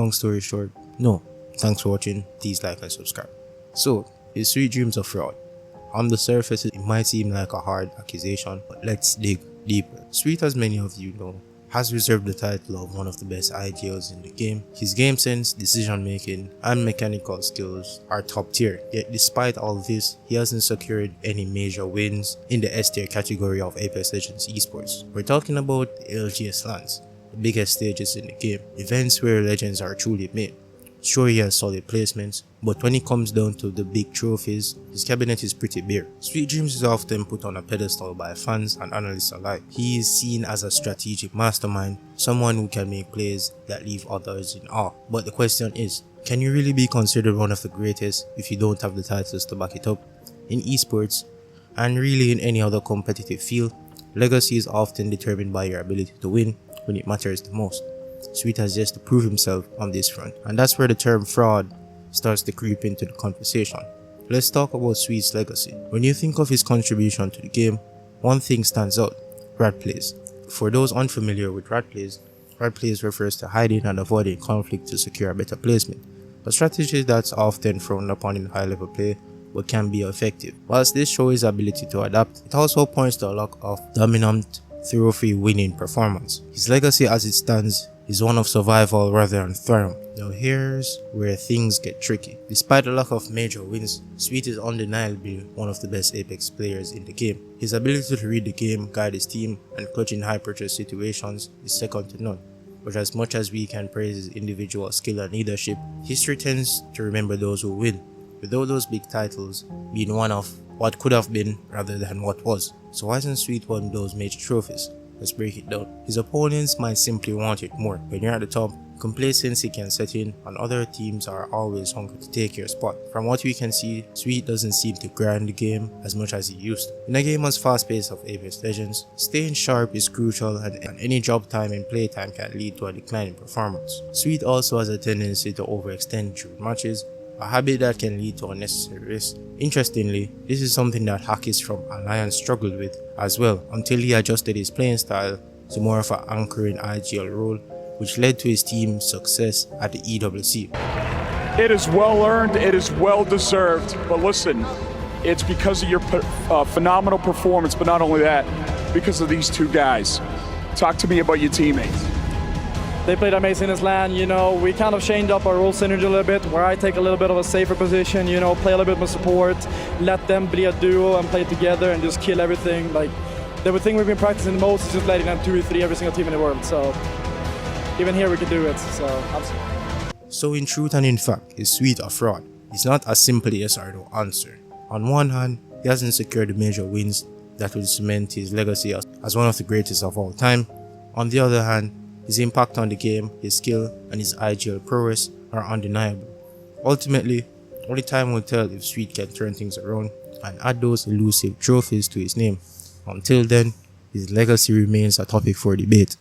Long story short, no. Thanks for watching, please like and subscribe. So, is Sweetdreams a fraud? On the surface, it might seem like a hard accusation, but let's dig deeper. Sweet, as many of you know, has reserved the title of one of the best IGLs in the game. His game sense, decision making, and mechanical skills are top tier, yet despite all this, he hasn't secured any major wins in the S tier category of Apex Legends esports. We're talking about the ALGS lands, the biggest stages in the game, events where legends are truly made. Sure, he has solid placements, but when it comes down to the big trophies, his cabinet is pretty bare. Sweetdreams is often put on a pedestal by fans and analysts alike. He is seen as a strategic mastermind, someone who can make plays that leave others in awe. But the question is, can you really be considered one of the greatest if you don't have the titles to back it up? In esports, and really in any other competitive field, legacy is often determined by your ability to win when it matters the most. Sweet has yet to prove himself on this front, and that's where the term fraud starts to creep into the conversation. Let's talk about Sweet's legacy. When you think of his contribution to the game, one thing stands out: rat plays. For those unfamiliar with rat plays refers to hiding and avoiding conflict to secure a better placement, a strategy that's often frowned upon in high level play but can be effective. Whilst this shows his ability to adapt, it also points to a lack of dominant trophy winning performance. His legacy as it stands is one of survival rather than throne. Now here's where things get tricky. Despite the lack of major wins, Sweet is undeniably one of the best Apex players in the game. His ability to read the game, guide his team, and clutch in high pressure situations is second to none. But as much as we can praise his individual skill and leadership, history tends to remember those who win, without those big titles being one of what could have been rather than what was. So why isn't Sweet won those major trophies? Let's break it down. His opponents might simply want it more. When you're at the top, complacency can set in, and other teams are always hungry to take your spot. From what we can see, Sweet doesn't seem to grind the game as much as he used to. In a game as fast paced of Apex Legends, staying sharp is crucial, and any drop time and play time can lead to a decline in performance. Sweet also has a tendency to overextend during matches, a habit that can lead to unnecessary risk. Interestingly, this is something that Hackis from Alliance struggled with as well, until he adjusted his playing style to more of an anchoring IGL role, which led to his team's success at the EWC. It is well earned, it is well deserved, but listen, it's because of your phenomenal performance, but not only that, because of these two guys. Talk to me about your teammates. They played amazing in this LAN, we kind of changed up our role synergy a little bit, where I take a little bit of a safer position, play a little bit more support, let them be a duo and play together and just kill everything. Like, the thing we've been practicing the most is just letting them 2v3 every single team in the world, so even here we can do it, So in truth and in fact, is Sweet a fraud? It's not a simple yes or no answer. On one hand, he hasn't secured the major wins that will cement his legacy as one of the greatest of all time. On the other hand, his impact on the game, his skill, and his IGL prowess are undeniable. Ultimately, only time will tell if Sweet can turn things around and add those elusive trophies to his name. Until then, his legacy remains a topic for debate.